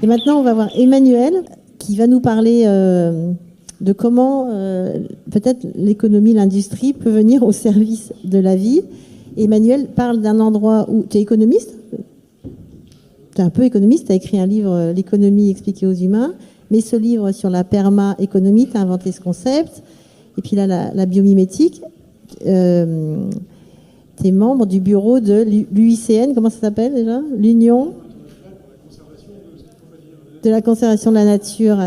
Et maintenant, on va voir Emmanuel qui va nous parler de comment peut-être l'économie, l'industrie peut venir au service de la vie. Emmanuel parle d'un endroit où tu es économiste. Tu es un peu économiste, tu as écrit un livre, L'économie expliquée aux humains, mais ce livre sur la perma-économie, tu as inventé ce concept. Et puis là, la biomimétique. Tu es membre du bureau de l'UICN, comment ça s'appelle déjà? L'Union de la conservation de la nature.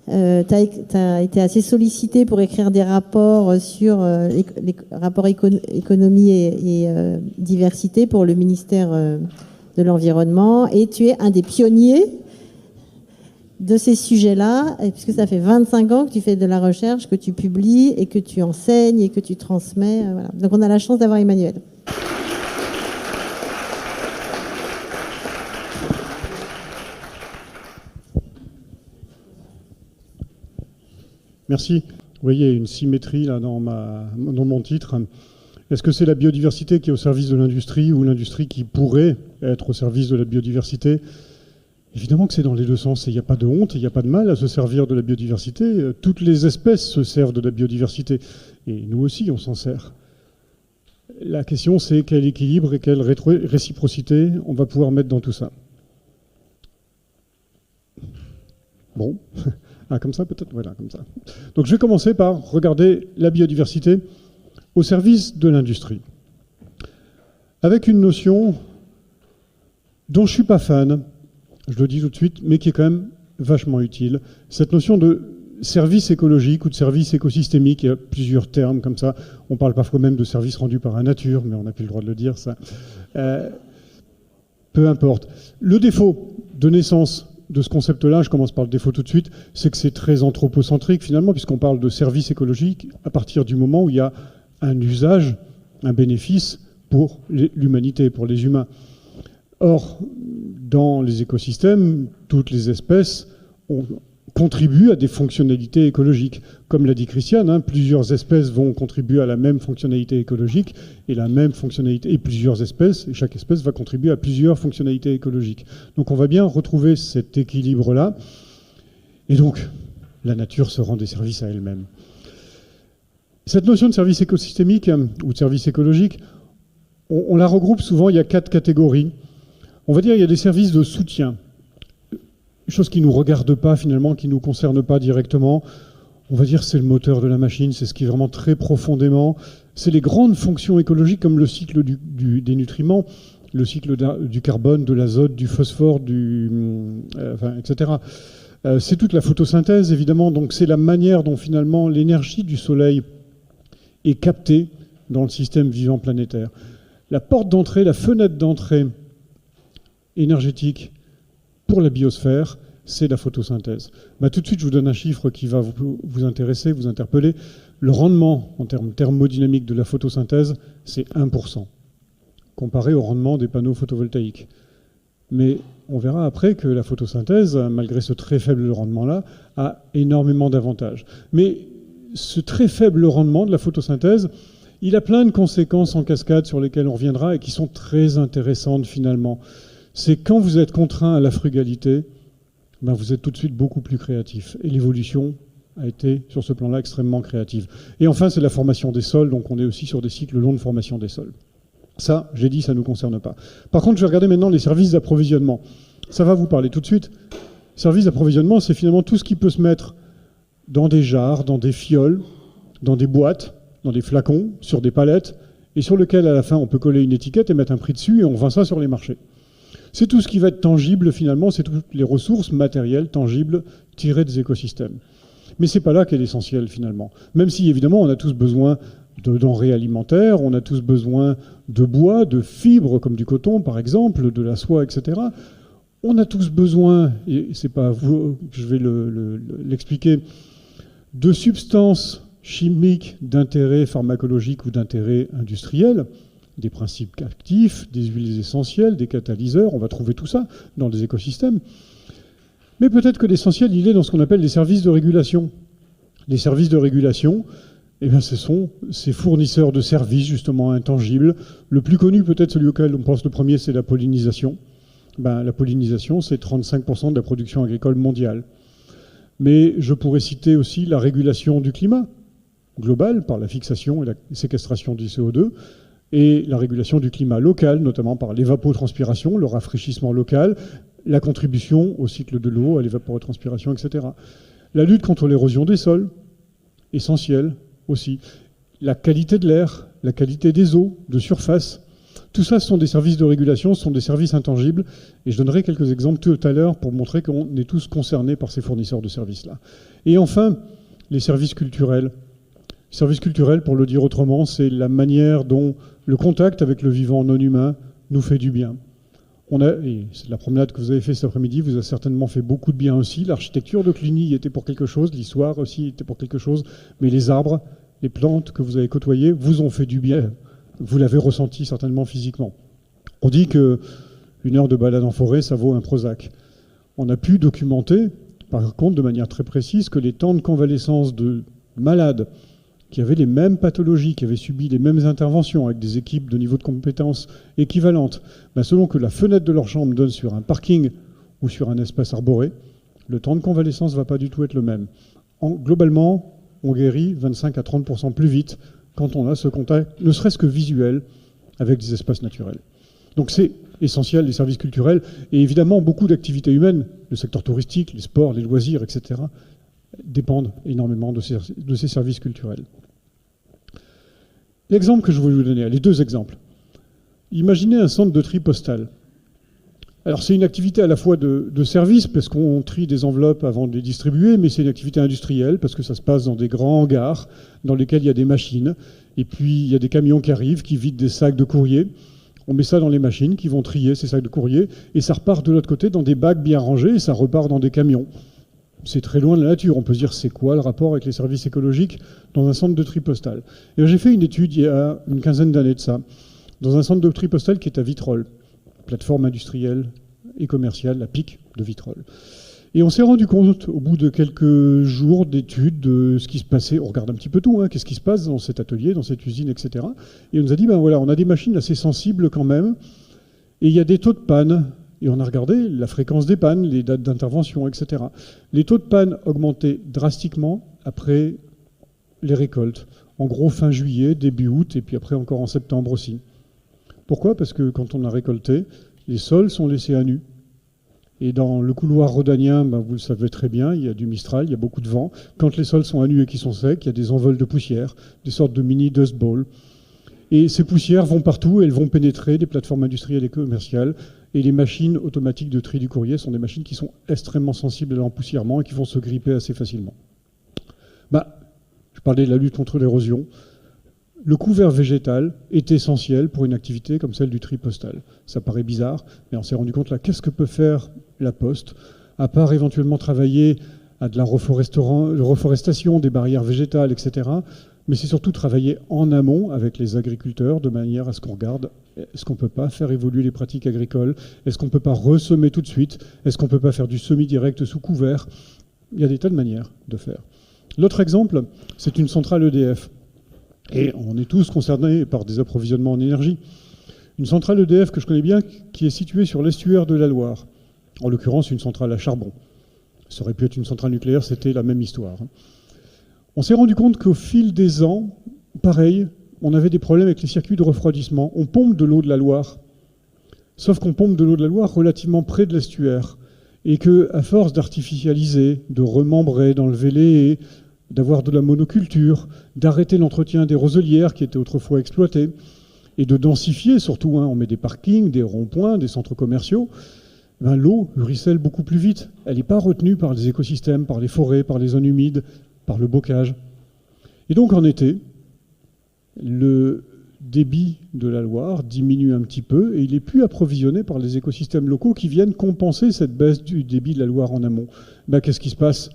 Tu as été assez sollicité pour écrire des rapports sur les rapports économie et diversité pour le ministère de l'Environnement. Et tu es un des pionniers de ces sujets-là, puisque ça fait 25 ans que tu fais de la recherche, que tu publies et que tu enseignes et que tu transmets. Voilà. Donc on a la chance d'avoir Emmanuel. Merci. Vous voyez, il y a une symétrie là dans mon titre. Est-ce que c'est la biodiversité qui est au service de l'industrie ou l'industrie qui pourrait être au service de la biodiversité? Évidemment que c'est dans les deux sens. Et il n'y a pas de honte, il n'y a pas de mal à se servir de la biodiversité. Toutes les espèces se servent de la biodiversité. Et nous aussi, on s'en sert. La question, c'est quel équilibre et quelle réciprocité on va pouvoir mettre dans tout ça. Bon. Ah, comme ça peut-être? Voilà, comme ça. Donc je vais commencer par regarder la biodiversité au service de l'industrie. Avec une notion dont je ne suis pas fan, je le dis tout de suite, mais qui est quand même vachement utile. Cette notion de service écologique ou de service écosystémique, il y a plusieurs termes comme ça. On parle parfois même de service rendu par la nature, mais on n'a plus le droit de le dire, ça. Peu importe. Le défaut de naissance de ce concept-là, je commence par le défaut tout de suite, c'est que c'est très anthropocentrique finalement, puisqu'on parle de service écologique à partir du moment où il y a un usage, un bénéfice pour l'humanité, pour les humains. Or, dans les écosystèmes, toutes les espèces contribuent à des fonctionnalités écologiques. Comme l'a dit Christiane, plusieurs espèces vont contribuer à la même fonctionnalité écologique et la même fonctionnalité, et plusieurs espèces, et chaque espèce va contribuer à plusieurs fonctionnalités écologiques. Donc on va bien retrouver cet équilibre-là, et donc la nature se rend des services à elle-même. Cette notion de service écosystémique ou de service écologique, on la regroupe souvent, il y a 4 catégories. On va dire qu'il y a des services de soutien, chose qui ne nous regarde pas finalement, qui ne nous concerne pas directement. On va dire c'est le moteur de la machine, c'est ce qui est vraiment très profondément. C'est les grandes fonctions écologiques comme le cycle des nutriments, le cycle du carbone, de l'azote, du phosphore, etc. C'est toute la photosynthèse évidemment, donc c'est la manière dont finalement l'énergie du soleil est captée dans le système vivant planétaire. La porte d'entrée, la fenêtre d'entrée énergétique pour la biosphère, c'est la photosynthèse. Tout de suite, je vous donne un chiffre qui va vous intéresser, vous interpeller. Le rendement en termes thermodynamiques de la photosynthèse, c'est 1%, comparé au rendement des panneaux photovoltaïques. Mais on verra après que la photosynthèse, malgré ce très faible rendement-là, a énormément d'avantages. Mais ce très faible rendement de la photosynthèse, il a plein de conséquences en cascade sur lesquelles on reviendra et qui sont très intéressantes finalement. C'est quand vous êtes contraint à la frugalité, vous êtes tout de suite beaucoup plus créatif. Et l'évolution a été, sur ce plan-là, extrêmement créative. Et enfin, c'est la formation des sols, donc on est aussi sur des cycles longs de formation des sols. Ça, j'ai dit, ça ne nous concerne pas. Par contre, je vais regarder maintenant les services d'approvisionnement. Ça va vous parler tout de suite. Services d'approvisionnement, c'est finalement tout ce qui peut se mettre dans des jarres, dans des fioles, dans des boîtes, dans des flacons, sur des palettes, et sur lequel, à la fin, on peut coller une étiquette et mettre un prix dessus, et on vend ça sur les marchés. C'est tout ce qui va être tangible, finalement, c'est toutes les ressources matérielles, tangibles, tirées des écosystèmes. Mais c'est pas là qu'est l'essentiel, finalement. Même si, évidemment, on a tous besoin de denrées alimentaires, on a tous besoin de bois, de fibres, comme du coton, par exemple, de la soie, etc. On a tous besoin, et c'est pas à vous que je vais l'expliquer, de substances chimiques d'intérêt pharmacologique ou d'intérêt industriel, des principes actifs, des huiles essentielles, des catalyseurs, on va trouver tout ça dans les écosystèmes. Mais peut-être que l'essentiel, il est dans ce qu'on appelle les services de régulation. Les services de régulation, ce sont ces fournisseurs de services justement intangibles. Le plus connu, peut-être celui auquel on pense le premier, c'est la pollinisation. La pollinisation, c'est 35% de la production agricole mondiale. Mais je pourrais citer aussi la régulation du climat global par la fixation et la séquestration du CO2 et la régulation du climat local, notamment par l'évapotranspiration, le rafraîchissement local, la contribution au cycle de l'eau, à l'évapotranspiration, etc. La lutte contre l'érosion des sols, essentielle aussi. La qualité de l'air, la qualité des eaux, de surface. Tout ça, ce sont des services de régulation, ce sont des services intangibles. Et je donnerai quelques exemples tout à l'heure pour montrer qu'on est tous concernés par ces fournisseurs de services-là. Et enfin, les services culturels. Les services culturels, pour le dire autrement, c'est la manière dont le contact avec le vivant non humain nous fait du bien. Et c'est la promenade que vous avez fait cet après-midi, vous a certainement fait beaucoup de bien aussi. L'architecture de Cluny était pour quelque chose, l'histoire aussi était pour quelque chose, mais les arbres, les plantes que vous avez côtoyées vous ont fait du bien. Vous l'avez ressenti certainement physiquement. On dit qu'une heure de balade en forêt, ça vaut un Prozac. On a pu documenter, par contre, de manière très précise, que les temps de convalescence de malades qui avaient les mêmes pathologies, qui avaient subi les mêmes interventions avec des équipes de niveau de compétences équivalentes, selon que la fenêtre de leur chambre donne sur un parking ou sur un espace arboré, le temps de convalescence ne va pas du tout être le même. Globalement, on guérit 25 à 30% plus vite quand on a ce contact, ne serait-ce que visuel, avec des espaces naturels. Donc c'est essentiel, les services culturels, et évidemment beaucoup d'activités humaines, le secteur touristique, les sports, les loisirs, etc., dépendent énormément de ces services culturels. L'exemple que je voulais vous donner, les deux exemples. Imaginez un centre de tri postal. Alors c'est une activité à la fois de service, parce qu'on trie des enveloppes avant de les distribuer, mais c'est une activité industrielle, parce que ça se passe dans des grands hangars, dans lesquels il y a des machines, et puis il y a des camions qui arrivent, qui vident des sacs de courrier. On met ça dans les machines, qui vont trier ces sacs de courrier, et ça repart de l'autre côté dans des bacs bien rangés, et ça repart dans des camions. C'est très loin de la nature. On peut se dire, c'est quoi le rapport avec les services écologiques dans un centre de tri postal? Et j'ai fait une étude il y a une quinzaine d'années de ça, dans un centre de tri postal qui est à Vitrolles, plateforme industrielle et commerciale, la PIC de Vitrolles. Et on s'est rendu compte, au bout de quelques jours d'études, de ce qui se passait. On regarde un petit peu tout, qu'est-ce qui se passe dans cet atelier, dans cette usine, etc. Et on nous a dit, voilà, on a des machines assez sensibles quand même, et il y a des taux de panne. Et on a regardé la fréquence des pannes, les dates d'intervention, etc. Les taux de panne augmentaient drastiquement après les récoltes. En gros, fin juillet, début août, et puis après encore en septembre aussi. Pourquoi? Parce que quand on a récolté, les sols sont laissés à nu. Et dans le couloir rhodanien, vous le savez très bien, il y a du Mistral, il y a beaucoup de vent. Quand les sols sont à nu et qu'ils sont secs, il y a des envols de poussière, des sortes de mini dust balls. Et ces poussières vont partout, elles vont pénétrer des plateformes industrielles et commerciales. Et les machines automatiques de tri du courrier sont des machines qui sont extrêmement sensibles à l'empoussièrement et qui vont se gripper assez facilement. Je parlais de la lutte contre l'érosion. Le couvert végétal est essentiel pour une activité comme celle du tri postal. Ça paraît bizarre, mais on s'est rendu compte là, qu'est-ce que peut faire la Poste, à part éventuellement travailler à de la reforestation, des barrières végétales, etc. Mais c'est surtout travailler en amont avec les agriculteurs de manière à ce qu'on regarde, est-ce qu'on ne peut pas faire évoluer les pratiques agricoles? Est-ce qu'on ne peut pas ressemer tout de suite? Est-ce qu'on ne peut pas faire du semis direct sous couvert? Il y a des tas de manières de faire. L'autre exemple, c'est une centrale EDF. Et on est tous concernés par des approvisionnements en énergie. Une centrale EDF que je connais bien, qui est située sur l'estuaire de la Loire. En l'occurrence, une centrale à charbon. Ça aurait pu être une centrale nucléaire, c'était la même histoire. On s'est rendu compte qu'au fil des ans, pareil, on avait des problèmes avec les circuits de refroidissement. On pompe de l'eau de la Loire, sauf qu'on pompe de l'eau de la Loire relativement près de l'estuaire. Et qu'à force d'artificialiser, de remembrer, d'enlever les haies, d'avoir de la monoculture, d'arrêter l'entretien des roselières qui étaient autrefois exploitées, et de densifier surtout, on met des parkings, des ronds-points, des centres commerciaux, l'eau ruisselle beaucoup plus vite. Elle n'est pas retenue par les écosystèmes, par les forêts, par les zones humides, par le bocage. Et donc en été, le débit de la Loire diminue un petit peu et il est plus approvisionné par les écosystèmes locaux qui viennent compenser cette baisse du débit de la Loire en amont. Qu'est-ce qui se passe?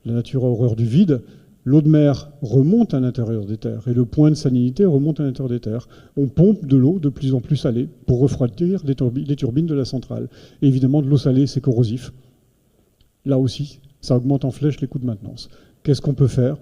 La nature a horreur du vide. L'eau de mer remonte à l'intérieur des terres et le point de salinité remonte à l'intérieur des terres. On pompe de l'eau de plus en plus salée pour refroidir les turbines de la centrale. Et évidemment, de l'eau salée, c'est corrosif. Là aussi, ça augmente en flèche les coûts de maintenance. Qu'est-ce qu'on peut faire?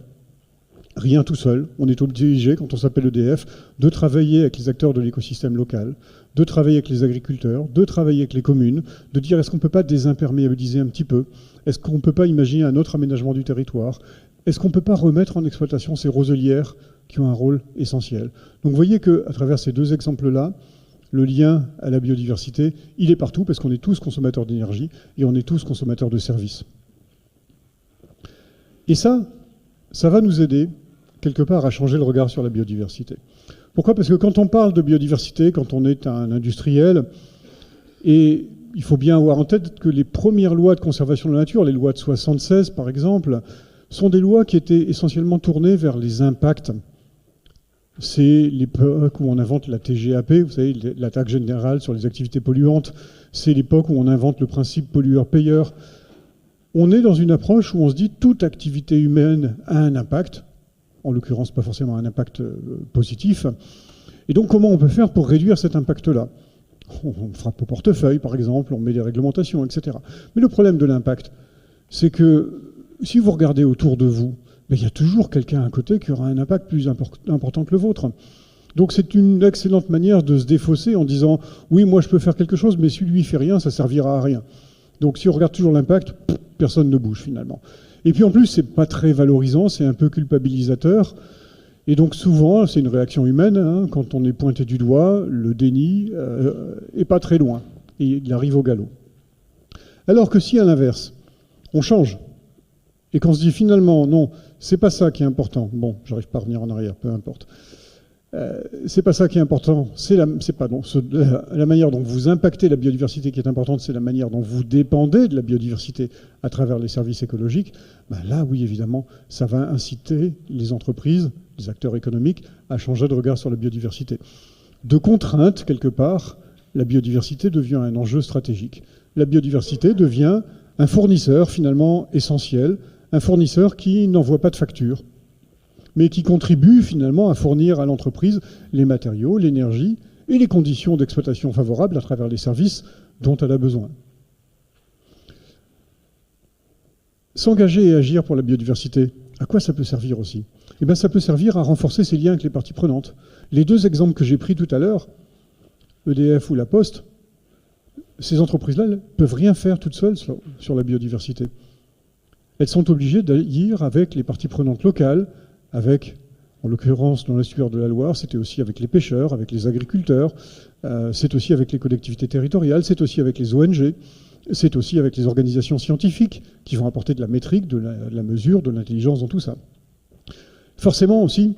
rien tout seul. On est obligé, quand on s'appelle EDF, de travailler avec les acteurs de l'écosystème local, de travailler avec les agriculteurs, de travailler avec les communes, de dire est-ce qu'on ne peut pas désimperméabiliser un petit peu? Est-ce qu'on ne peut pas imaginer un autre aménagement du territoire? Est-ce qu'on ne peut pas remettre en exploitation ces roselières qui ont un rôle essentiel? Donc vous voyez qu'à travers ces deux exemples-là, le lien à la biodiversité, il est partout parce qu'on est tous consommateurs d'énergie et on est tous consommateurs de services. Et ça va nous aider quelque part à changer le regard sur la biodiversité. Pourquoi? Parce que quand on parle de biodiversité, quand on est un industriel, et il faut bien avoir en tête que les premières lois de conservation de la nature, les lois de 76 par exemple, sont des lois qui étaient essentiellement tournées vers les impacts. C'est l'époque où on invente la TGAP, vous savez, la taxe générale sur les activités polluantes. C'est l'époque où on invente le principe pollueur-payeur. On est dans une approche où on se dit toute activité humaine a un impact, en l'occurrence pas forcément un impact positif. Et donc comment on peut faire pour réduire cet impact-là? On frappe au portefeuille, par exemple, on met des réglementations, etc. Mais le problème de l'impact, c'est que si vous regardez autour de vous, il y a toujours quelqu'un à côté qui aura un impact plus important que le vôtre. Donc c'est une excellente manière de se défausser en disant « Oui, moi je peux faire quelque chose, mais si lui ne fait rien, ça ne servira à rien. » Donc si on regarde toujours l'impact, personne ne bouge finalement. Et puis en plus, c'est pas très valorisant, c'est un peu culpabilisateur. Et donc souvent, c'est une réaction humaine, hein, quand on est pointé du doigt, le déni est pas très loin. Et il arrive au galop. Alors que si à l'inverse, on change, et qu'on se dit finalement, non, c'est pas ça qui est important. Bon, j'arrive pas à revenir en arrière, peu importe. C'est pas ça qui est important, la manière dont vous impactez la biodiversité qui est importante, c'est la manière dont vous dépendez de la biodiversité à travers les services écologiques. Là, oui, évidemment, ça va inciter les entreprises, les acteurs économiques à changer de regard sur la biodiversité. De contrainte, quelque part, la biodiversité devient un enjeu stratégique. La biodiversité devient un fournisseur finalement essentiel, un fournisseur qui n'envoie pas de facture, mais qui contribue finalement à fournir à l'entreprise les matériaux, l'énergie et les conditions d'exploitation favorables à travers les services dont elle a besoin. S'engager et agir pour la biodiversité, à quoi ça peut servir aussi? Eh bien, ça peut servir à renforcer ses liens avec les parties prenantes. Les deux exemples que j'ai pris tout à l'heure, EDF ou La Poste, ces entreprises-là ne peuvent rien faire toutes seules sur la biodiversité. Elles sont obligées d'agir avec les parties prenantes locales, avec, en l'occurrence dans l'estuaire de la Loire, c'était aussi avec les pêcheurs, avec les agriculteurs, c'est aussi avec les collectivités territoriales, c'est aussi avec les ONG, c'est aussi avec les organisations scientifiques qui vont apporter de la métrique, de la mesure, de l'intelligence dans tout ça. Forcément aussi,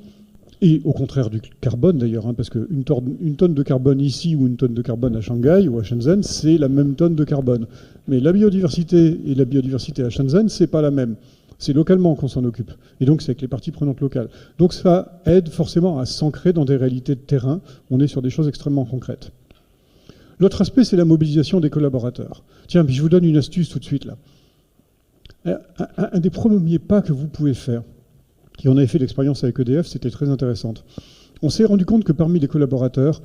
et au contraire du carbone d'ailleurs, hein, parce qu'une tonne de carbone ici ou une tonne de carbone à Shanghai ou à Shenzhen, c'est la même tonne de carbone. Mais la biodiversité et la biodiversité à Shenzhen, c'est pas la même. C'est localement qu'on s'en occupe. Et donc, c'est avec les parties prenantes locales. Donc, ça aide forcément à s'ancrer dans des réalités de terrain. On est sur des choses extrêmement concrètes. L'autre aspect, c'est la mobilisation des collaborateurs. Tiens, puis je vous donne une astuce tout de suite, là. Un des premiers pas que vous pouvez faire, et on avait fait l'expérience avec EDF, c'était très intéressante. On s'est rendu compte que parmi les collaborateurs,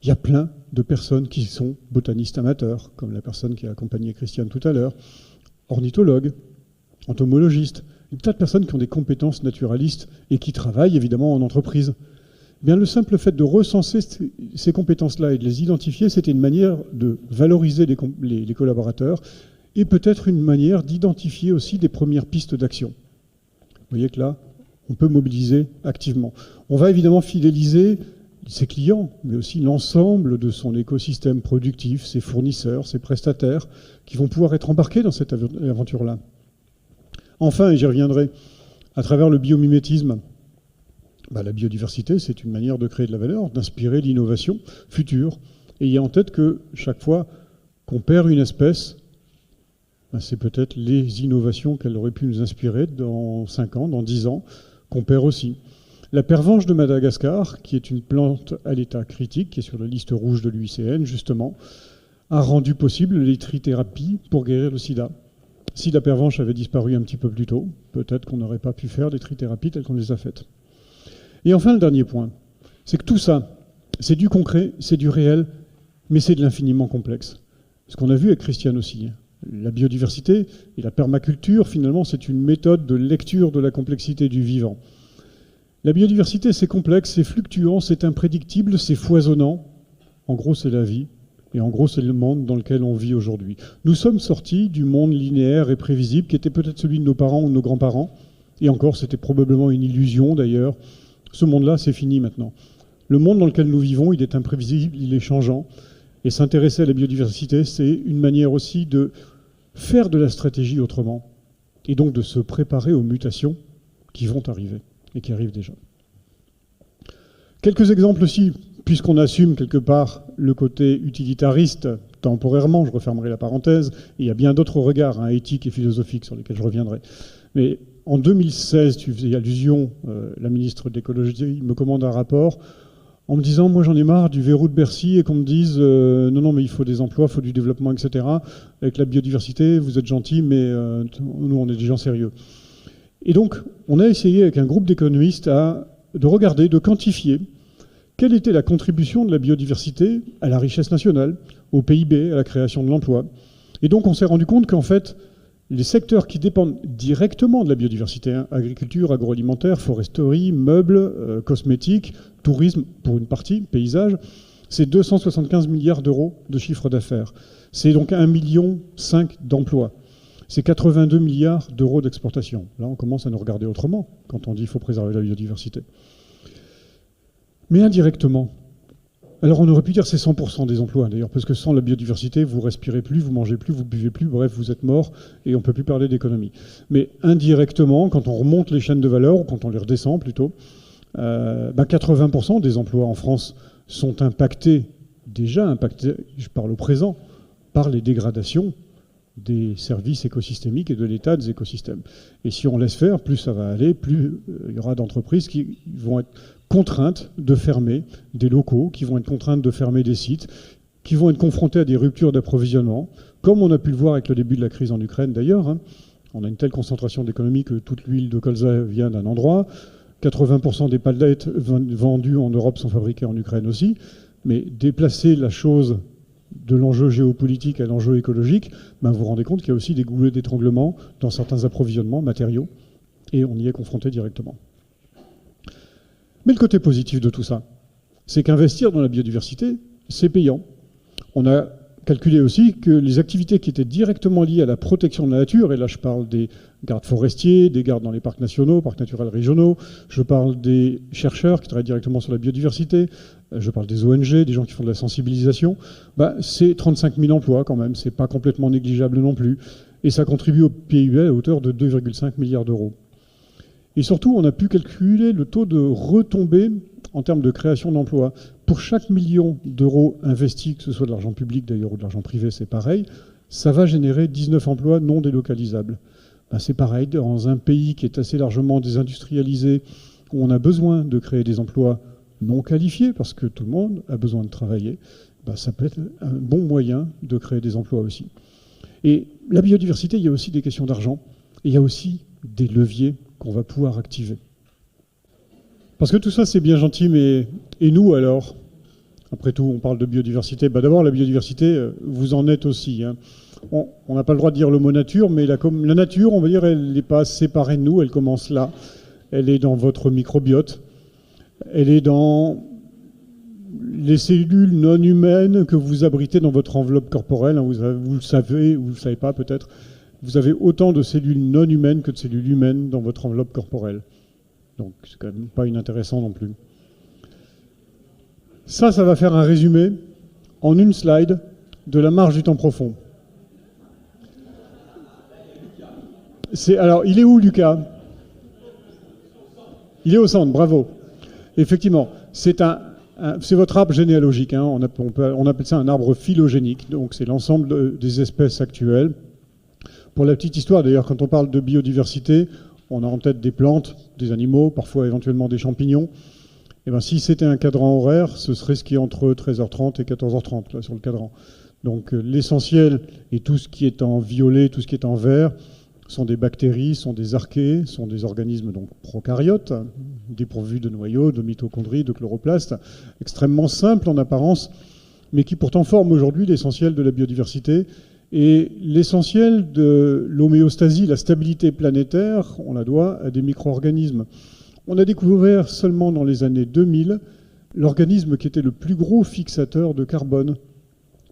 il y a plein de personnes qui sont botanistes amateurs, comme la personne qui a accompagné Christiane tout à l'heure, ornithologues, entomologistes, un tas de personnes qui ont des compétences naturalistes et qui travaillent évidemment en entreprise. Eh bien, le simple fait de recenser ces compétences-là et de les identifier, c'était une manière de valoriser les collaborateurs et peut-être une manière d'identifier aussi des premières pistes d'action. Vous voyez que là, on peut mobiliser activement. On va évidemment fidéliser ses clients, mais aussi l'ensemble de son écosystème productif, ses fournisseurs, ses prestataires, qui vont pouvoir être embarqués dans cette aventure-là. Enfin, et j'y reviendrai, à travers le biomimétisme, la biodiversité, c'est une manière de créer de la valeur, d'inspirer l'innovation future. Et ayez en tête que chaque fois qu'on perd une espèce, c'est peut-être les innovations qu'elle aurait pu nous inspirer dans 5 ans, dans 10 ans, qu'on perd aussi. La pervenche de Madagascar, qui est une plante à l'état critique, qui est sur la liste rouge de l'UICN, justement, a rendu possible les trithérapies pour guérir le sida. Si la pervenche avait disparu un petit peu plus tôt, peut-être qu'on n'aurait pas pu faire des trithérapies telles qu'on les a faites. Et enfin, le dernier point, c'est que tout ça, c'est du concret, c'est du réel, mais c'est de l'infiniment complexe. Ce qu'on a vu avec Christiane aussi, la biodiversité et la permaculture, finalement, c'est une méthode de lecture de la complexité du vivant. La biodiversité, c'est complexe, c'est fluctuant, c'est imprédictible, c'est foisonnant. En gros, c'est la vie. Et en gros, c'est le monde dans lequel on vit aujourd'hui. Nous sommes sortis du monde linéaire et prévisible, qui était peut-être celui de nos parents ou de nos grands-parents. Et encore, c'était probablement une illusion d'ailleurs. Ce monde-là, c'est fini maintenant. Le monde dans lequel nous vivons, il est imprévisible, il est changeant. Et s'intéresser à la biodiversité, c'est une manière aussi de faire de la stratégie autrement. Et donc de se préparer aux mutations qui vont arriver et qui arrivent déjà. Quelques exemples aussi, puisqu'on assume quelque part le côté utilitariste temporairement, je refermerai la parenthèse, et il y a bien d'autres regards éthiques et philosophiques sur lesquels je reviendrai. Mais en 2016, tu faisais allusion, la ministre de l'écologie me commande un rapport en me disant, moi j'en ai marre du verrou de Bercy et qu'on me dise, non, mais il faut des emplois, il faut du développement, etc. Avec la biodiversité, vous êtes gentils, mais nous on est des gens sérieux. Et donc, on a essayé avec un groupe d'économistes de regarder, de quantifier quelle était la contribution de la biodiversité à la richesse nationale, au PIB, à la création de l'emploi. Et donc, on s'est rendu compte qu'en fait, les secteurs qui dépendent directement de la biodiversité, agriculture, agroalimentaire, foresterie, meubles, cosmétiques, tourisme pour une partie, paysage, c'est 275 milliards d'euros de chiffre d'affaires. C'est donc 1,5 million d'emplois. C'est 82 milliards d'euros d'exportation. Là, on commence à nous regarder autrement quand on dit qu'il faut préserver la biodiversité. Mais indirectement, alors on aurait pu dire c'est 100% des emplois d'ailleurs, parce que sans la biodiversité, vous respirez plus, vous mangez plus, vous buvez plus, bref, vous êtes mort et on ne peut plus parler d'économie. Mais indirectement, quand on remonte les chaînes de valeur, ou quand on les redescend plutôt, 80% des emplois en France sont déjà impactés, je parle au présent, par les dégradations des services écosystémiques et de l'état des écosystèmes. Et si on laisse faire, plus ça va aller, plus il y aura d'entreprises qui vont être contraintes de fermer des locaux, qui vont être contraintes de fermer des sites, qui vont être confrontées à des ruptures d'approvisionnement, comme on a pu le voir avec le début de la crise en Ukraine d'ailleurs. On a une telle concentration d'économie que toute l'huile de colza vient d'un endroit. 80% des palettes vendues en Europe sont fabriquées en Ukraine aussi. Mais déplacer la chose de l'enjeu géopolitique à l'enjeu écologique, vous vous rendez compte qu'il y a aussi des goulets d'étranglement dans certains approvisionnements matériaux, et on y est confronté directement. Mais le côté positif de tout ça, c'est qu'investir dans la biodiversité, c'est payant. On a calculé aussi que les activités qui étaient directement liées à la protection de la nature, et là je parle des gardes forestiers, des gardes dans les parcs nationaux, parcs naturels régionaux, je parle des chercheurs qui travaillent directement sur la biodiversité, je parle des ONG, des gens qui font de la sensibilisation, c'est 35 000 emplois quand même, c'est pas complètement négligeable non plus, et ça contribue au PIB à hauteur de 2,5 milliards d'euros. Et surtout, on a pu calculer le taux de retombée en termes de création d'emplois. Pour chaque million d'euros investis, que ce soit de l'argent public d'ailleurs ou de l'argent privé, c'est pareil, ça va générer 19 emplois non délocalisables. C'est pareil, dans un pays qui est assez largement désindustrialisé, où on a besoin de créer des emplois non qualifiés, parce que tout le monde a besoin de travailler, ça peut être un bon moyen de créer des emplois aussi. Et la biodiversité, il y a aussi des questions d'argent, et il y a aussi des leviers qu'on va pouvoir activer. Parce que tout ça, c'est bien gentil, mais et nous alors? Après tout, on parle de biodiversité. D'abord, la biodiversité, vous en êtes aussi. On n'a pas le droit de dire le mot nature, mais la nature, on va dire, elle n'est pas séparée de nous, elle commence là. Elle est dans votre microbiote. Elle est dans les cellules non humaines que vous abritez dans votre enveloppe corporelle. Vous le savez, ou vous ne le savez pas peut-être. Vous avez autant de cellules non humaines que de cellules humaines dans votre enveloppe corporelle. Donc c'est quand même pas inintéressant non plus. Ça va faire un résumé en une slide de la marche du temps profond. Alors, il est où, Lucas? Il est au centre, bravo. Effectivement, c'est votre arbre généalogique. On appelle ça un arbre phylogénique. Donc c'est l'ensemble des espèces actuelles. Pour la petite histoire, d'ailleurs, quand on parle de biodiversité, on a en tête des plantes, des animaux, parfois éventuellement des champignons. Si c'était un cadran horaire, ce serait ce qui est entre 13h30 et 14h30, là, sur le cadran. Donc l'essentiel, et tout ce qui est en violet, tout ce qui est en vert, sont des bactéries, sont des archées, sont des organismes donc prokaryotes, dépourvus de noyaux, de mitochondries, de chloroplastes, extrêmement simples en apparence, mais qui pourtant forment aujourd'hui l'essentiel de la biodiversité. Et l'essentiel de l'homéostasie, la stabilité planétaire, on la doit à des micro-organismes. On a découvert seulement dans les années 2000 l'organisme qui était le plus gros fixateur de carbone.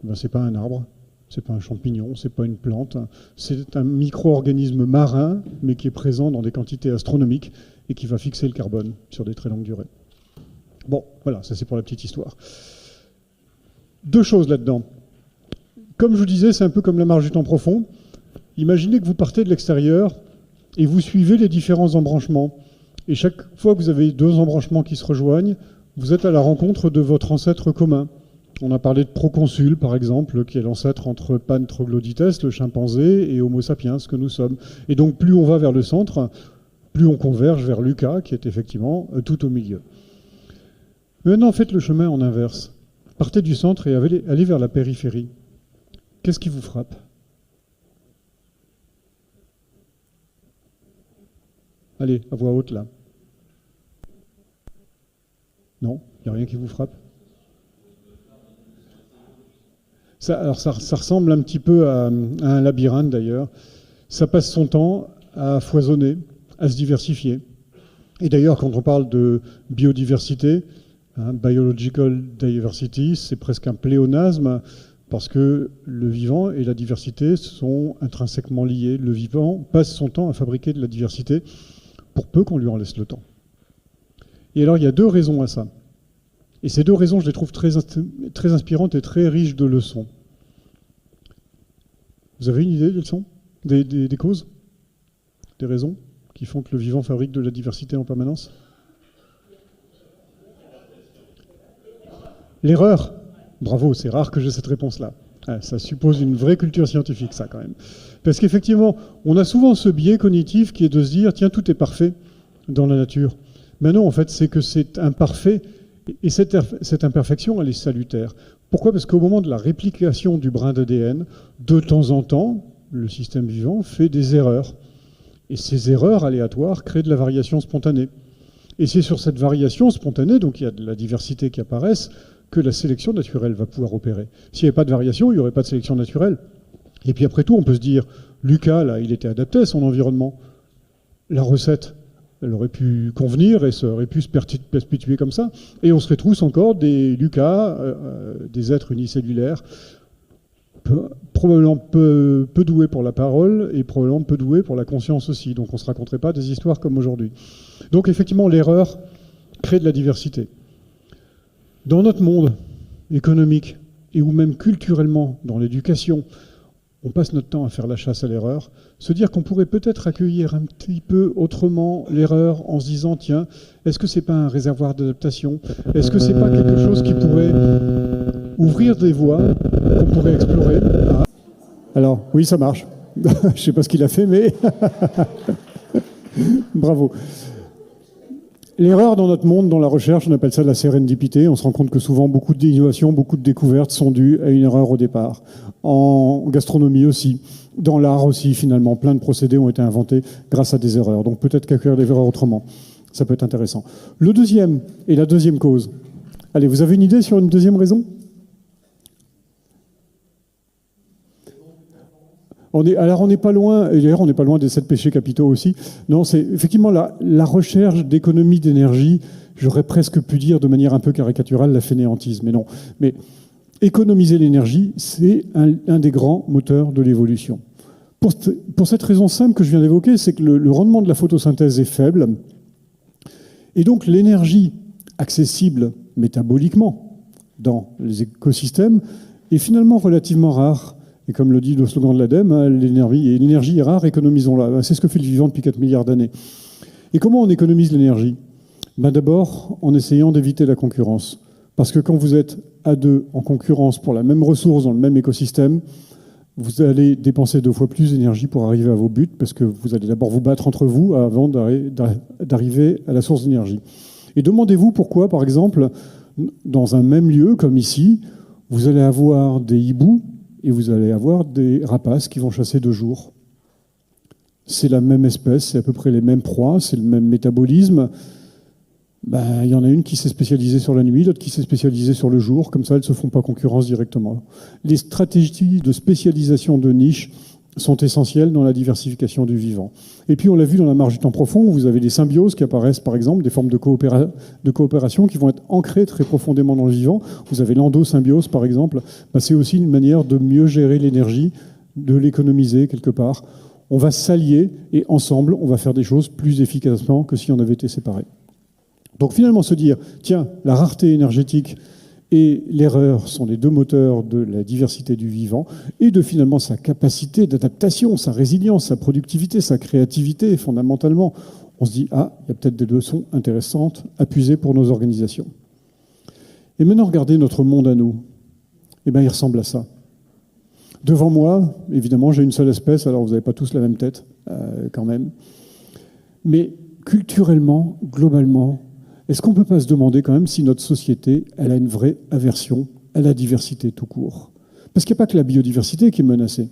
Ben, ce n'est pas un arbre, ce n'est pas un champignon, ce n'est pas une plante, c'est un micro-organisme marin, mais qui est présent dans des quantités astronomiques et qui va fixer le carbone sur des très longues durées. Bon, voilà, ça c'est pour la petite histoire. Deux choses là-dedans. Comme je vous disais, c'est un peu comme la marche du temps profond. Imaginez que vous partez de l'extérieur et vous suivez les différents embranchements. Et chaque fois que vous avez deux embranchements qui se rejoignent, vous êtes à la rencontre de votre ancêtre commun. On a parlé de Proconsul, par exemple, qui est l'ancêtre entre Pan troglodytes, le chimpanzé, et Homo sapiens, que nous sommes. Et donc, plus on va vers le centre, plus on converge vers Lucas, qui est effectivement tout au milieu. Maintenant, faites le chemin en inverse. Partez du centre et allez vers la périphérie. Qu'est-ce qui vous frappe ? Allez, à voix haute, là. Non, il n'y a rien qui vous frappe ? Ça ressemble un petit peu à un labyrinthe, d'ailleurs. Ça passe son temps à foisonner, à se diversifier. Et d'ailleurs, quand on parle de biodiversité, biological diversity, c'est presque un pléonasme, parce que le vivant et la diversité sont intrinsèquement liés. Le vivant passe son temps à fabriquer de la diversité, pour peu qu'on lui en laisse le temps. Et alors, il y a deux raisons à ça. Et ces deux raisons, je les trouve très inspirantes et très riches de leçons. Vous avez une idée des leçons, des causes, des raisons qui font que le vivant fabrique de la diversité en permanence ? L'erreur. Bravo, c'est rare que j'ai cette réponse-là. Ça suppose une vraie culture scientifique, ça, quand même. Parce qu'effectivement, on a souvent ce biais cognitif qui est de se dire, tiens, tout est parfait dans la nature. Mais non, en fait, c'est que c'est imparfait. Et cette imperfection, elle est salutaire. Pourquoi ? Parce qu'au moment de la réplication du brin d'ADN, de temps en temps, le système vivant fait des erreurs. Et ces erreurs aléatoires créent de la variation spontanée. Et c'est sur cette variation spontanée, donc il y a de la diversité qui apparaisse, que la sélection naturelle va pouvoir opérer. S'il n'y avait pas de variation, il n'y aurait pas de sélection naturelle. Et puis après tout, on peut se dire, Lucas, là, il était adapté à son environnement. La recette, elle aurait pu convenir et ça aurait pu se perpétuer comme ça. Et on serait tous encore des Lucas, des êtres unicellulaires, probablement peu doués pour la parole et probablement peu doués pour la conscience aussi. Donc on ne se raconterait pas des histoires comme aujourd'hui. Donc effectivement, l'erreur crée de la diversité. Dans notre monde économique et ou même culturellement, dans l'éducation, on passe notre temps à faire la chasse à l'erreur, se dire qu'on pourrait peut-être accueillir un petit peu autrement l'erreur en se disant, tiens, est-ce que c'est pas un réservoir d'adaptation ? Est-ce que c'est pas quelque chose qui pourrait ouvrir des voies qu'on pourrait explorer ? Alors, oui, ça marche. Je sais pas ce qu'il a fait, mais bravo. L'erreur dans notre monde, dans la recherche, on appelle ça la sérendipité. On se rend compte que souvent, beaucoup d'innovations, beaucoup de découvertes sont dues à une erreur au départ. En gastronomie aussi, dans l'art aussi, finalement, plein de procédés ont été inventés grâce à des erreurs. Donc peut-être qu'accueillir des erreurs autrement, ça peut être intéressant. Le deuxième, et la deuxième cause. Allez, vous avez une idée sur une deuxième raison ? On n'est pas loin, et d'ailleurs on n'est pas loin des 7 péchés capitaux aussi. Non, c'est effectivement la recherche d'économie d'énergie, j'aurais presque pu dire de manière un peu caricaturale la fainéantise, mais non. Mais économiser l'énergie, c'est un des grands moteurs de l'évolution. Pour cette raison simple que je viens d'évoquer, c'est que le rendement de la photosynthèse est faible, et donc l'énergie accessible métaboliquement dans les écosystèmes est finalement relativement rare. Et comme le dit le slogan de l'ADEME, l'énergie est rare, économisons-la. C'est ce que fait le vivant depuis 4 milliards d'années. Et comment on économise l'énergie ? D'abord, en essayant d'éviter la concurrence. Parce que quand vous êtes à deux en concurrence pour la même ressource dans le même écosystème, vous allez dépenser 2 fois plus d'énergie pour arriver à vos buts, parce que vous allez d'abord vous battre entre vous avant d'arriver à la source d'énergie. Et demandez-vous pourquoi, par exemple, dans un même lieu, comme ici, vous allez avoir des hiboux et vous allez avoir des rapaces qui vont chasser de jour. C'est la même espèce, c'est à peu près les mêmes proies, c'est le même métabolisme. Il y en a une qui s'est spécialisée sur la nuit, l'autre qui s'est spécialisée sur le jour. Comme ça, elles ne se font pas concurrence directement. Les stratégies de spécialisation de niche sont essentielles dans la diversification du vivant. Et puis on l'a vu dans la marge du temps profond, où vous avez des symbioses qui apparaissent par exemple, des formes de coopération qui vont être ancrées très profondément dans le vivant. Vous avez l'endosymbiose par exemple, c'est aussi une manière de mieux gérer l'énergie, de l'économiser quelque part. On va s'allier et ensemble, on va faire des choses plus efficacement que si on avait été séparés. Donc finalement se dire, tiens, la rareté énergétique et l'erreur sont les deux moteurs de la diversité du vivant et de finalement sa capacité d'adaptation, sa résilience, sa productivité, sa créativité, fondamentalement. On se dit, ah, il y a peut-être des leçons intéressantes à puiser pour nos organisations. Et maintenant, regardez notre monde à nous. Eh bien, il ressemble à ça. Devant moi, évidemment, j'ai une seule espèce, alors vous n'avez pas tous la même tête, quand même. Mais culturellement, globalement, est-ce qu'on ne peut pas se demander quand même si notre société, elle a une vraie aversion à la diversité tout court? Parce qu'il n'y a pas que la biodiversité qui est menacée.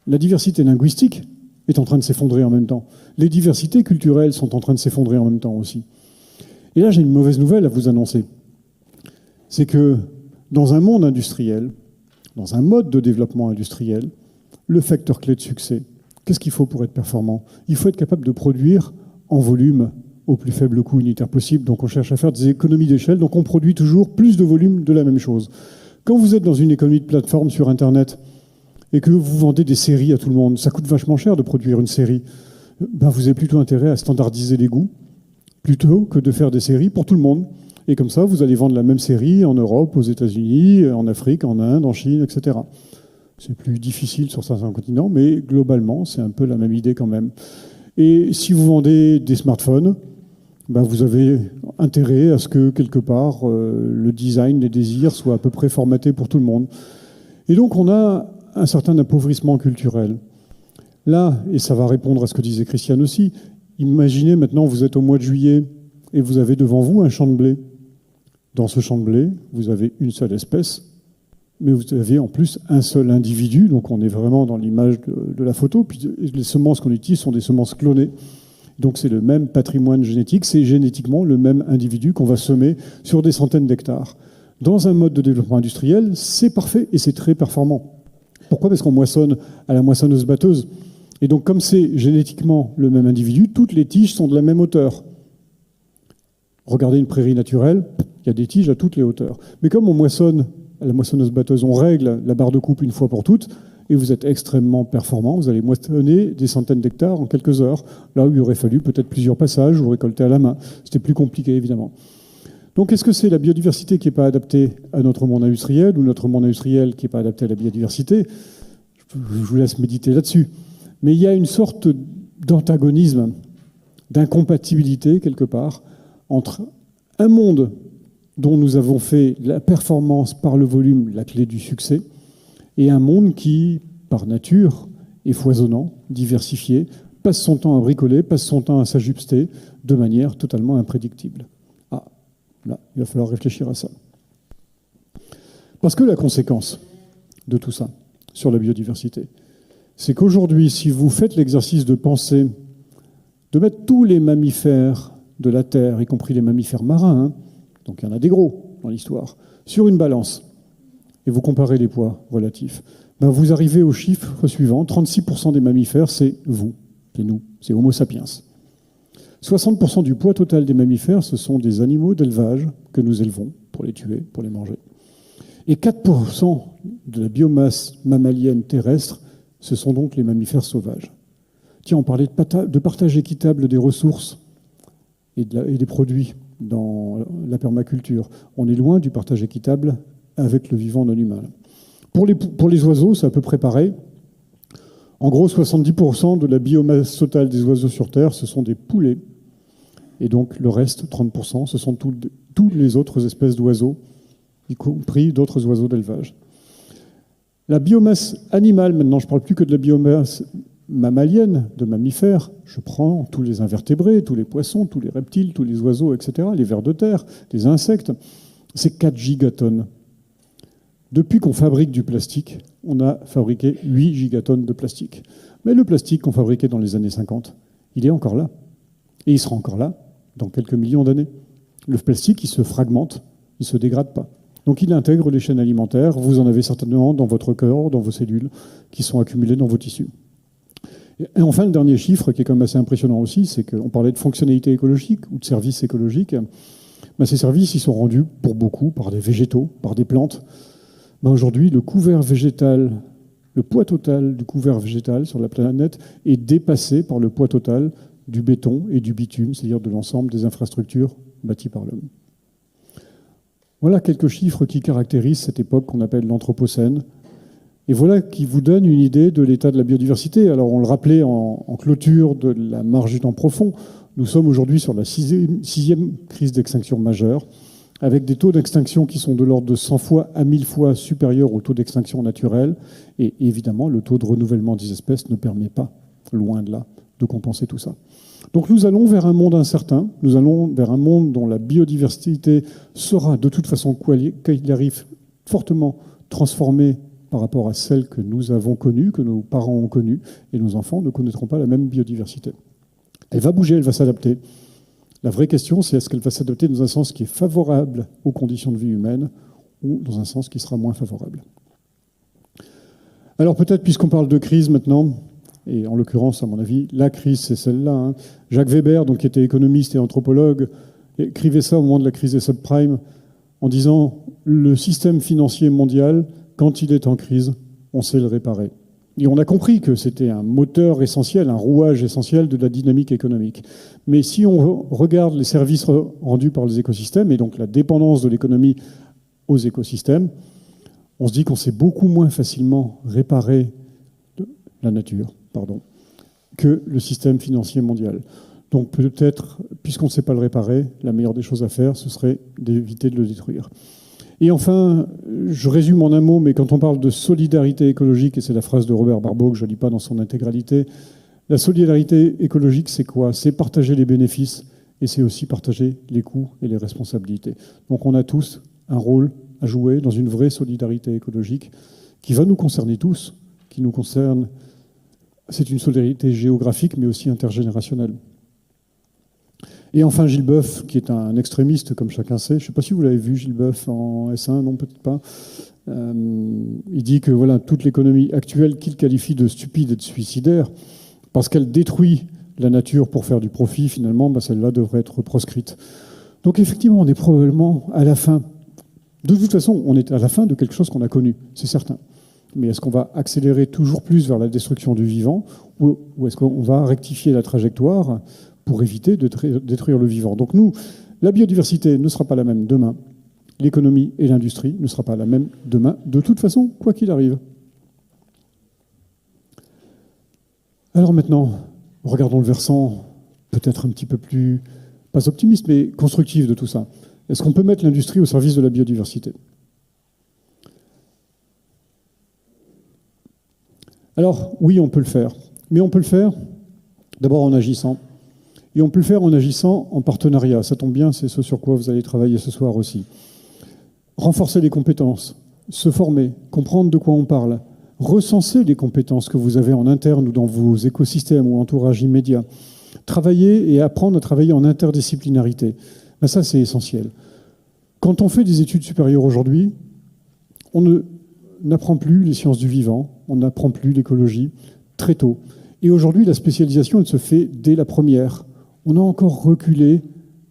La diversité linguistique est en train de s'effondrer en même temps. Les diversités culturelles sont en train de s'effondrer en même temps aussi. Et là, j'ai une mauvaise nouvelle à vous annoncer. C'est que dans un monde industriel, dans un mode de développement industriel, le facteur clé de succès, qu'est-ce qu'il faut pour être performant? Il faut être capable de produire en volume au plus faible coût unitaire possible. Donc on cherche à faire des économies d'échelle, donc on produit toujours plus de volume de la même chose. Quand vous êtes dans une économie de plateforme sur Internet et que vous vendez des séries à tout le monde, ça coûte vachement cher de produire une série. Vous avez plutôt intérêt à standardiser les goûts plutôt que de faire des séries pour tout le monde. Et comme ça, vous allez vendre la même série en Europe, aux États-Unis, en Afrique, en Inde, en Chine, etc. C'est plus difficile sur certains continents, mais globalement, c'est un peu la même idée quand même. Et si vous vendez des smartphones, vous avez intérêt à ce que, quelque part, le design, les désirs soient à peu près formatés pour tout le monde. Et donc, on a un certain appauvrissement culturel. Là, et ça va répondre à ce que disait Christiane aussi, imaginez maintenant, vous êtes au mois de juillet et vous avez devant vous un champ de blé. Dans ce champ de blé, vous avez une seule espèce, mais vous avez en plus un seul individu, donc on est vraiment dans l'image de la photo, puis les semences qu'on utilise sont des semences clonées. Donc c'est le même patrimoine génétique, c'est génétiquement le même individu qu'on va semer sur des centaines d'hectares. Dans un mode de développement industriel, c'est parfait et c'est très performant. Pourquoi? Parce qu'on moissonne à la moissonneuse-batteuse. Et donc comme c'est génétiquement le même individu, toutes les tiges sont de la même hauteur. Regardez une prairie naturelle, il y a des tiges à toutes les hauteurs. Mais comme on moissonne à la moissonneuse-batteuse, on règle la barre de coupe une fois pour toutes, et vous êtes extrêmement performant, vous allez moissonner des centaines d'hectares en quelques heures, là où il aurait fallu peut-être plusieurs passages ou récolter à la main. C'était plus compliqué, évidemment. Donc, est-ce que c'est la biodiversité qui n'est pas adaptée à notre monde industriel ou notre monde industriel qui n'est pas adapté à la biodiversité? Je vous laisse méditer là-dessus. Mais il y a une sorte d'antagonisme, d'incompatibilité, quelque part, entre un monde dont nous avons fait la performance par le volume la clé du succès, et un monde qui, par nature, est foisonnant, diversifié, passe son temps à bricoler, passe son temps à s'ajuster de manière totalement imprédictible. Ah, là, il va falloir réfléchir à ça. Parce que la conséquence de tout ça sur la biodiversité, c'est qu'aujourd'hui, si vous faites l'exercice de penser, de mettre tous les mammifères de la Terre, y compris les mammifères marins, donc il y en a des gros dans l'histoire, sur une balance, et vous comparez les poids relatifs, vous arrivez au chiffre suivant, 36% des mammifères, c'est vous, c'est nous, c'est Homo sapiens. 60% du poids total des mammifères, ce sont des animaux d'élevage que nous élevons pour les tuer, pour les manger. Et 4% de la biomasse mammalienne terrestre, ce sont donc les mammifères sauvages. Tiens, on parlait de partage équitable des ressources et des produits dans la permaculture. On est loin du partage équitable avec le vivant non humain. Pour les oiseaux, c'est à peu près pareil. En gros, 70% de la biomasse totale des oiseaux sur Terre, ce sont des poulets. Et donc, le reste, 30%, ce sont toutes les autres espèces d'oiseaux, y compris d'autres oiseaux d'élevage. La biomasse animale, maintenant, je ne parle plus que de la biomasse mammalienne, de mammifères. Je prends tous les invertébrés, tous les poissons, tous les reptiles, tous les oiseaux, etc., les vers de terre, les insectes. C'est 4 gigatonnes. Depuis qu'on fabrique du plastique, on a fabriqué 8 gigatonnes de plastique. Mais le plastique qu'on fabriquait dans les années 50, il est encore là. Et il sera encore là dans quelques millions d'années. Le plastique, il se fragmente, il ne se dégrade pas. Donc il intègre les chaînes alimentaires. Vous en avez certainement dans votre corps, dans vos cellules, qui sont accumulées dans vos tissus. Et enfin, le dernier chiffre, qui est quand même assez impressionnant aussi, c'est qu'on parlait de fonctionnalité écologique ou de services écologiques. Ben, ces services, ils sont rendus pour beaucoup par des végétaux, par des plantes. Ben, aujourd'hui, le couvert végétal, le poids total du couvert végétal sur la planète est dépassé par le poids total du béton et du bitume, c'est-à-dire de l'ensemble des infrastructures bâties par l'homme. Voilà quelques chiffres qui caractérisent cette époque qu'on appelle l'Anthropocène. Et voilà qui vous donne une idée de l'état de la biodiversité. Alors on le rappelait en clôture de la marge du temps profond, nous sommes aujourd'hui sur la sixième crise d'extinction majeure, avec des taux d'extinction qui sont de l'ordre de 100 fois à 1000 fois supérieurs au taux d'extinction naturelle. Et évidemment, le taux de renouvellement des espèces ne permet pas, loin de là, de compenser tout ça. Donc nous allons vers un monde incertain, nous allons vers un monde dont la biodiversité sera de toute façon, qu'il arrive, fortement transformée par rapport à celle que nous avons connue, que nos parents ont connue, et nos enfants ne connaîtront pas la même biodiversité. Elle va bouger, elle va s'adapter. La vraie question, c'est est-ce qu'elle va s'adapter dans un sens qui est favorable aux conditions de vie humaines ou dans un sens qui sera moins favorable. Alors peut-être, puisqu'on parle de crise maintenant, et en l'occurrence, à mon avis, la crise, c'est celle-là. Hein. Jacques Weber, donc, qui était économiste et anthropologue, écrivait ça au moment de la crise des subprimes en disant « Le système financier mondial, quand il est en crise, on sait le réparer ». Et on a compris que c'était un moteur essentiel, un rouage essentiel de la dynamique économique. Mais si on regarde les services rendus par les écosystèmes, et donc la dépendance de l'économie aux écosystèmes, on se dit qu'on sait beaucoup moins facilement réparer la nature, que le système financier mondial. Donc peut-être, puisqu'on ne sait pas le réparer, la meilleure des choses à faire, ce serait d'éviter de le détruire. Et enfin, je résume en un mot, mais quand on parle de solidarité écologique, et c'est la phrase de Robert Barbeau que je ne lis pas dans son intégralité, la solidarité écologique, c'est quoi? C'est partager les bénéfices et c'est aussi partager les coûts et les responsabilités. Donc on a tous un rôle à jouer dans une vraie solidarité écologique qui va nous concerner tous, qui nous concerne. C'est une solidarité géographique, mais aussi intergénérationnelle. Et enfin, Gilles Boeuf, qui est un extrémiste, comme chacun sait. Je ne sais pas si vous l'avez vu, Gilles Boeuf, en S1, non, peut-être pas. Il dit que voilà, toute l'économie actuelle, qu'il qualifie de stupide et de suicidaire, parce qu'elle détruit la nature pour faire du profit, finalement, celle-là devrait être proscrite. Donc effectivement, on est probablement à la fin. De toute façon, on est à la fin de quelque chose qu'on a connu, c'est certain. Mais est-ce qu'on va accélérer toujours plus vers la destruction du vivant ou est-ce qu'on va rectifier la trajectoire pour éviter de détruire le vivant? Donc nous, la biodiversité ne sera pas la même demain. L'économie et l'industrie ne sera pas la même demain, de toute façon, quoi qu'il arrive. Alors maintenant, regardons le versant peut-être un petit peu plus, pas optimiste, mais constructif de tout ça. Est-ce qu'on peut mettre l'industrie au service de la biodiversité? Alors, oui, on peut le faire. Mais on peut le faire d'abord en agissant. Et on peut le faire en agissant en partenariat. Ça tombe bien, c'est ce sur quoi vous allez travailler ce soir aussi. Renforcer les compétences, se former, comprendre de quoi on parle, recenser les compétences que vous avez en interne ou dans vos écosystèmes ou entourages immédiats, travailler et apprendre à travailler en interdisciplinarité. Ça, c'est essentiel. Quand on fait des études supérieures aujourd'hui, on n'apprend plus les sciences du vivant, on n'apprend plus l'écologie très tôt. Et aujourd'hui, la spécialisation, elle se fait dès la première. On a encore reculé,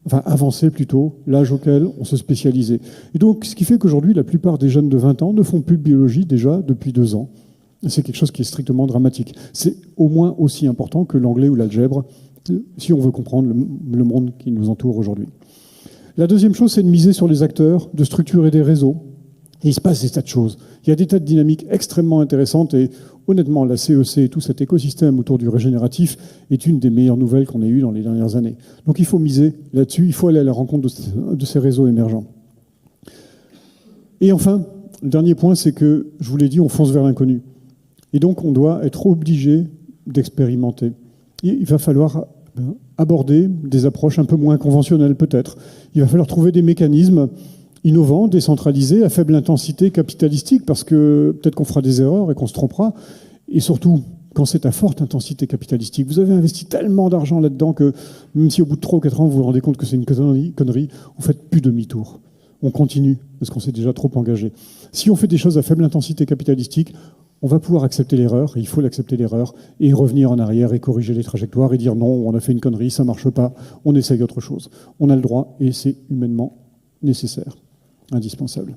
enfin avancé plutôt, l'âge auquel on se spécialisait. Et donc, ce qui fait qu'aujourd'hui, la plupart des jeunes de 20 ans ne font plus de biologie déjà depuis 2 ans. C'est quelque chose qui est strictement dramatique. C'est au moins aussi important que l'anglais ou l'algèbre, si on veut comprendre le monde qui nous entoure aujourd'hui. La deuxième chose, c'est de miser sur les acteurs, de structurer des réseaux. Et il se passe des tas de choses. Il y a des tas de dynamiques extrêmement intéressantes et honnêtement, la CEC et tout cet écosystème autour du régénératif est une des meilleures nouvelles qu'on ait eues dans les dernières années. Donc il faut miser là-dessus, il faut aller à la rencontre de ces réseaux émergents. Et enfin, le dernier point, c'est que, je vous l'ai dit, on fonce vers l'inconnu. Et donc on doit être obligé d'expérimenter. Il va falloir aborder des approches un peu moins conventionnelles peut-être. Il va falloir trouver des mécanismes innovants, décentralisés, à faible intensité capitalistique, parce que peut-être qu'on fera des erreurs et qu'on se trompera. Et surtout, quand c'est à forte intensité capitalistique, vous avez investi tellement d'argent là-dedans que même si au bout de 3 ou 4 ans, vous vous rendez compte que c'est une connerie, vous ne faites plus demi-tour. on continue, parce qu'on s'est déjà trop engagé. Si on fait des choses à faible intensité capitalistique, on va pouvoir accepter l'erreur, et il faut l'accepter l'erreur, et revenir en arrière et corriger les trajectoires et dire non, on a fait une connerie, ça marche pas, on essaye autre chose. On a le droit, et c'est humainement nécessaire, indispensable.